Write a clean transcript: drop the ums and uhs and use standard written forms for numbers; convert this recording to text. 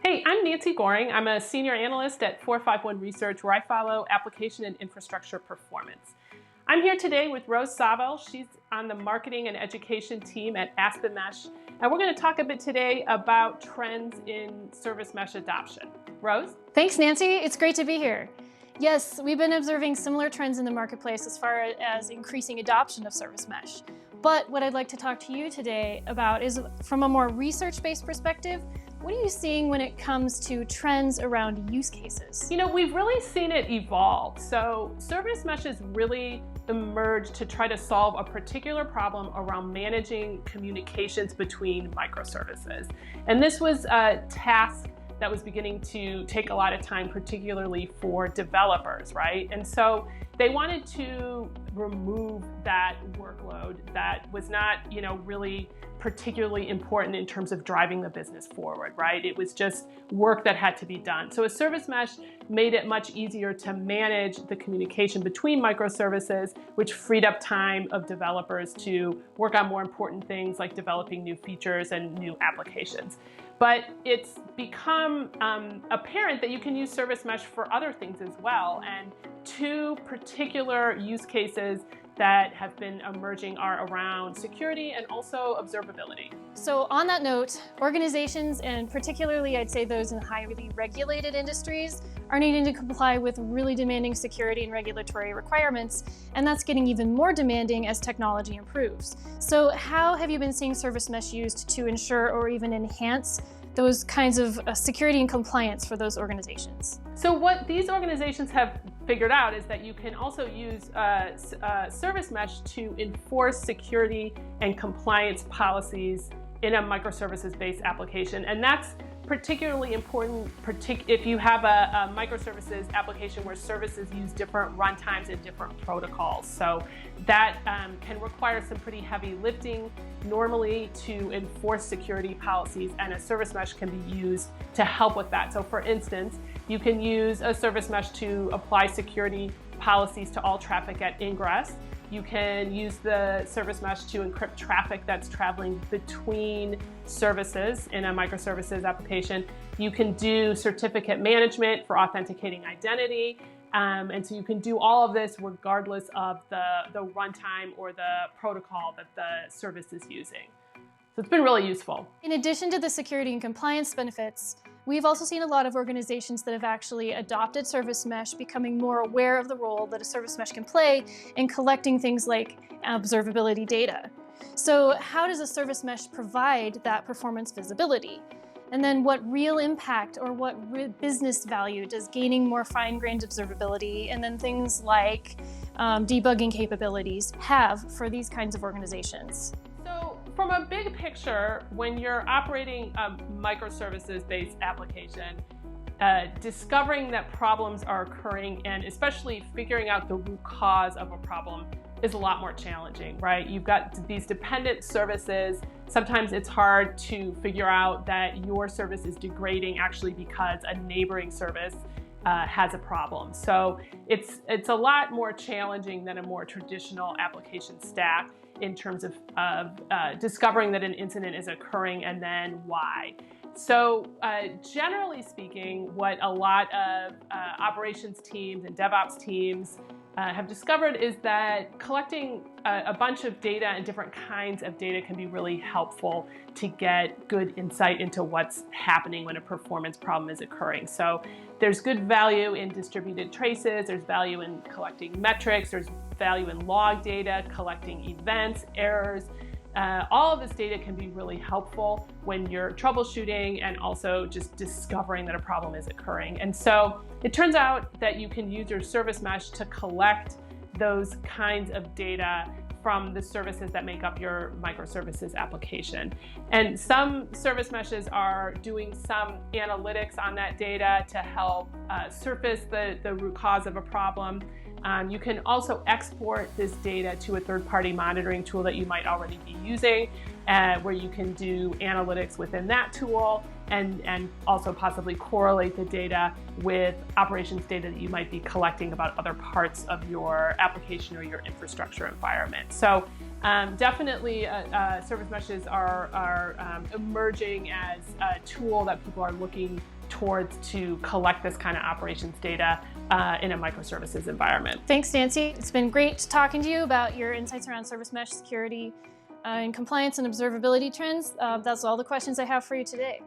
Hey, I'm Nancy Gohring. I'm a senior analyst at 451 Research, where I follow application and infrastructure performance. I'm here today with Rose Sawvel. She's on the marketing and education team at Aspen, and we're going to talk a bit today about trends in service mesh adoption. Rose? Thanks, Nancy. It's great to be here. Yes, we've been observing similar trends in the marketplace as far as increasing adoption of service mesh. But what I'd like to talk to you today about is from a more research-based perspective. What are you seeing when it comes to trends around use cases? You know, we've really seen it evolve. So service mesh has really emerged to try to solve a particular problem around managing communications between microservices. And this was a task that was beginning to take a lot of time, particularly for developers, right? And so they wanted to remove that workload that was not, really particularly important in terms of driving the business forward, right? It was just work that had to be done. So a service mesh made it much easier to manage the communication between microservices, which freed up time of developers to work on more important things like developing new features and new applications. But it's become apparent that you can use service mesh for other things as well. And two particular use cases that have been emerging are around security and also observability. So on that note, organizations, and particularly I'd say those in highly regulated industries, are needing to comply with really demanding security and regulatory requirements, and that's getting even more demanding as technology improves. So how have you been seeing service mesh used to ensure or even enhance those kinds of security and compliance for those organizations? So what these organizations have figured out is that you can also use service mesh to enforce security and compliance policies in a microservices-based application. And that's particularly important if you have a microservices application where services use different runtimes and different protocols. So that can require some pretty heavy lifting normally to enforce security policies, and a service mesh can be used to help with that. So for instance, you can use a service mesh to apply security policies to all traffic at ingress. You can use the service mesh to encrypt traffic that's traveling between services in a microservices application. You can do certificate management for authenticating identity. And so you can do all of this regardless of the runtime or the protocol that the service is using. So it's been really useful. In addition to the security and compliance benefits, we've also seen a lot of organizations that have actually adopted service mesh becoming more aware of the role that a service mesh can play in collecting things like observability data. So how does a service mesh provide that performance visibility? And then what real impact or what business value does gaining more fine-grained observability and then things like debugging capabilities have for these kinds of organizations? So from a big picture, when you're operating a microservices-based application, discovering that problems are occurring and especially figuring out the root cause of a problem is a lot more challenging, right? You've got these dependent services. Sometimes it's hard to figure out that your service is degrading actually because a neighboring service has a problem. So it's a lot more challenging than a more traditional application stack in terms of discovering that an incident is occurring and then why. So generally speaking, what a lot of operations teams and DevOps teams have discovered is that collecting a bunch of data and different kinds of data can be really helpful to get good insight into what's happening when a performance problem is occurring. So there's good value in distributed traces, there's value in collecting metrics, there's value in log data, collecting events, errors. All of this data can be really helpful when you're troubleshooting and also just discovering that a problem is occurring. And so it turns out that you can use your service mesh to collect those kinds of data from the services that make up your microservices application. And some service meshes are doing some analytics on that data to help surface the root cause of a problem. You can also export this data to a third-party monitoring tool that you might already be using, where you can do analytics within that tool. and also possibly correlate the data with operations data that you might be collecting about other parts of your application or your infrastructure environment. So definitely service meshes are emerging as a tool that people are looking towards to collect this kind of operations data in a microservices environment. Thanks, Nancy. It's been great talking to you about your insights around service mesh security and compliance and observability trends. That's all the questions I have for you today.